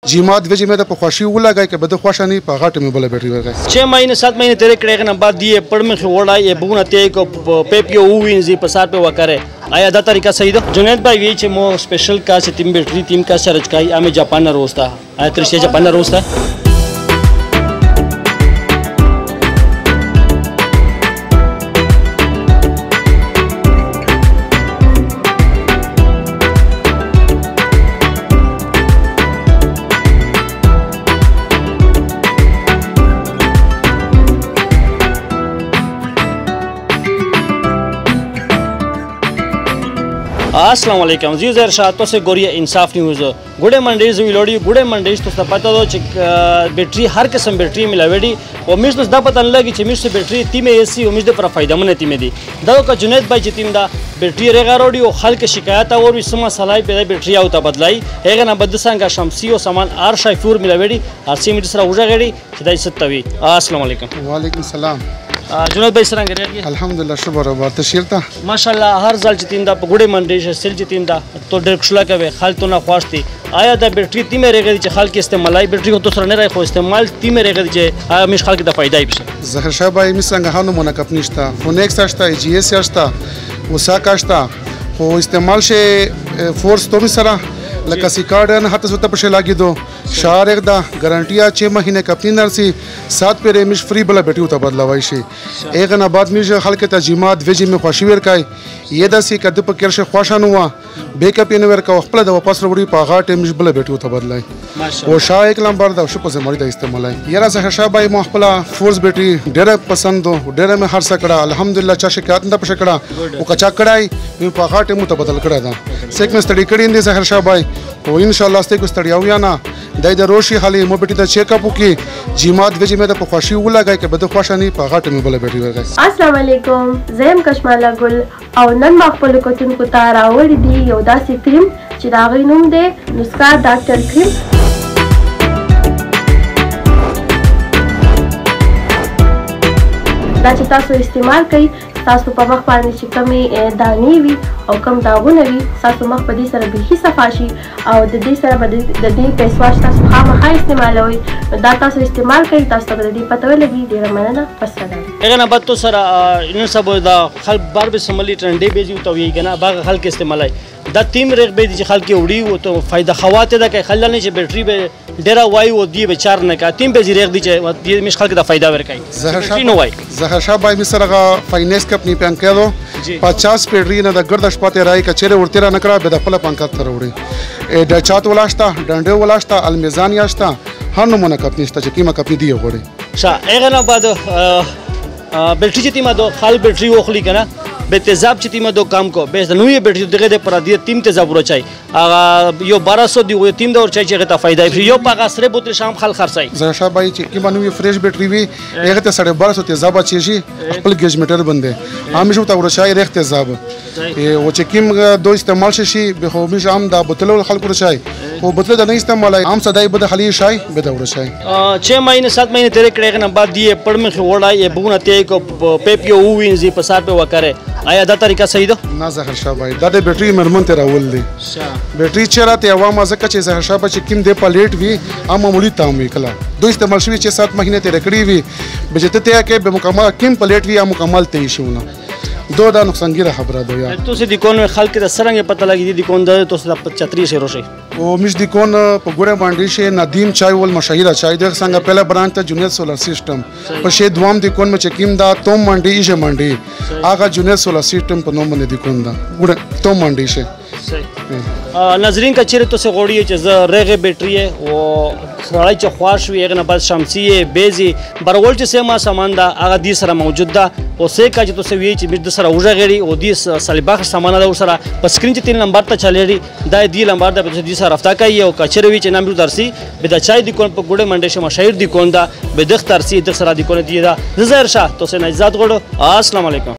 जिमात वेजी में तो खुशी उला गए कि बद खुशा नहीं पगाट में बोले बैटरी वर गए 6 महीने 7 महीने तेरे कड़े बाद दिए पड़ में खिवड़ा ये बुना ते को पेपियो उविंजी पसार पे वकरे आया दा तरीका सही दो जुनैद भाई ये चे मो स्पेशल का से टीम बैटरी टीम का सरज काई आमे जापान रोस्ता आया त्रिशे जापान रोस्ता अस्सलाम वालेकुम जी इरशाद तो से गोरिया इंसाफ न्यूज़ गुडे मंडीज विलोडी गुडे मंडीज तो पता दो बैटरी हर किस्म बैटरी मिलावेडी और मिस दा पता लगी कि मिस बैटरी तीमे एसी और मिस दे पर फायदा मन तीमे दी दो का जुनैद भाई चितिम दा बैटरी रेगा रोडी और हल के शिकायत और इसमा सलाई पे बैटरी आवता बदलाई हेगा ना बदसांगा शमसी और सामान आर शाइफूर मिलावेडी आरसी मिसरा उजा गड़ी सदाई सत्तवी अस्सलाम वालेकुम वालेकुम सलाम जुनैद भाई सरंग रे अल्हम्दुलिल्लाह शुक्र और तशरीरता माशाल्लाह हर साल चितिंदा गुडे मंडी सेल चितिंदा तो डेक्सला के वे खाल तो ना ख्वास्ती आया दा बैटरी तीमे रेगा दी खाल के इस्तेमाल बैटरी को तो सर ने रहे खो इस्तेमाल तीमे रेगा दी आया मिस खाल के दा फायदा ही जहर शाह भाई मिसंगा हानो मोना कपनिस्ता फोनेक्स आस्ता जीएस आस्ता उसाका आस्ता हो इस्तेमाल से फोर्स तो मिसरा लका सिकार्डन हाथ सुता पशे लागी दो शार एकदा गारंटिया 6 महीने कपनी नरसी 7 पेरे मिश फ्री बला बेटी उता बदलावाइशी एक ना बाद मिश हल्के तजिमात वेजी में खुशीवर काई ये दसी कद पर केरशे खुशान हुआ बेकअप इन वर का खपला द वापस रोड़ी पागाट मिश बला बेटी उता बदलाई वो शाह एक लंबर दा शुप से मरी दा इस्तेमाल है यारा से शाह भाई मोहपला फोर्स बेटी डेरा पसंद दो डेरा में हर सकड़ा अल्हम्दुलिल्लाह चा शिकायत न पशकड़ा वो कचा कड़ाई में पागाट मुता बदल कड़ा दा सेक में स्टडी कड़ी इंदे से शाह भाई तो इंशाल्लाह स्ते को स्टडी आउया ना दाई द रोशी हाली मो बेटी द चेकअप की जिमात वेजी में तो खुशी उला गए कि बद खुशा नहीं पागाट में बोले बेटी वर गए अस्सलाम वालेकुम ज़ैम कश्माला गुल और नन मखपल को तुम को तारा वल दी योदा सी क्रीम चिरागी नूम दे नुस्खा डॉक्टर क्रीम दा चिता सो इस्तेमाल कई सासु په مخ باندې چې کمی دانی وي او کم داغونه وي ساسو مخ په دې سره به صفاشي او د دې سره به د دې فیس واش تاسو خامخا استعمالوي دا تاسو استعمال کوي تاسو ته د دې پته ولګي ډیره مننه پسره اگر نه بد تو سره ان سب دا خل بار به سملی ټرنډي به جو تو وی کنه باغ خل کې استعمالای دا تیم رغ به دي خل کې وړي او ته فائدہ خواته دا کې خل نه چې بیٹری به ډیره وای او دی به چار نه کا تیم به رغ دي چې مش خل کې دا فائدہ ورکای زهر شاه بای مسرغه فاینانس کمپنی پان کېدو 50 پیډری نه د ګردش پته راي کچره ورته را نکړه به د خپل پانکات تر وړي د چات ولاشتا ډنډه ولاشتا المیزان یاشتا هر نمونه کمپنی شته چې کیما کمپنی دی وړي شا اگر نه بعد بیٹری چې تیمه دو خال بیٹری وخلی کنه به تیزاب چې تیمه دو کام کو به نوې بیٹری دغه د پر دی تیم تیزاب ورچای یو 1200 دی یو تیم د ورچای چې غته فائدہ یو پاګه سره بوتل شام خل خرڅای زشا بای چې کی باندې فریش بیٹری وی هغه ته 1250 تیزاب چي شي خپل گیج میټر باندې همیشه تا ورچای رخ تیزاب او چې کیم دو استعمال شي به خو مش عام دا بوتل خلق ورچای او بوتل د نه استعمال عام صدای بده خلی شای به دا ورچای 6 مہینے 7 مہینے تیرے کڑے نه بعد دی پڑ میں وڑا یہ بونا تے کو پیپیو وینزی پسار पे وکره آیا دا طریقہ صحیح ده نه زهر شاه بای دا د بیٹری مرمن ته راول دي بیٹری چیرې ته عوامه زکه چې زهر شاه بچ کیم د پلیټ وی ام معمولی تام وی کلا دو استعمال شوی چې 7 مہینے ته رکړی وی بجته ته کې به مکمل کیم پلیټ وی مکمل ته شونه دو دا نقصان ګره خبره ده یا تو سه د کون خلک د سرنګ پته لګی دي کون د تو سه 35 سے روشي او مش د کون په ګوره باندې شه ندیم چای ول مشهیره چای د څنګه پهلا برانچ ته جونیئر سولر سیستم په شه دوام د کون مچ کیم دا توم منډي شه منډي هغه جونیئر سولر سیستم په نوم باندې د کون دا ګوره توم منډي شه ناظرین کا چیرې تو سے غوړی چې ز رغه بیٹری او خړای چې خواش وی هغه نه بس شمسی بیزی برول چې سما سامان دا هغه دې سره موجود ده او سه کا چې تو سے وی چې د سره وژه غړي او دې صلیباخ سامان دا سره په سکرین چې 3 نمبر ته چلېږي دا دې نمبر دا په دې سره رافتا کوي او کچره وی چې نام درسي به د چای د کون په ګوډه منډه شمه شهر د کون دا به د ترسي د سره د کون دی دا زهر شاه تو سے نجات غړو السلام علیکم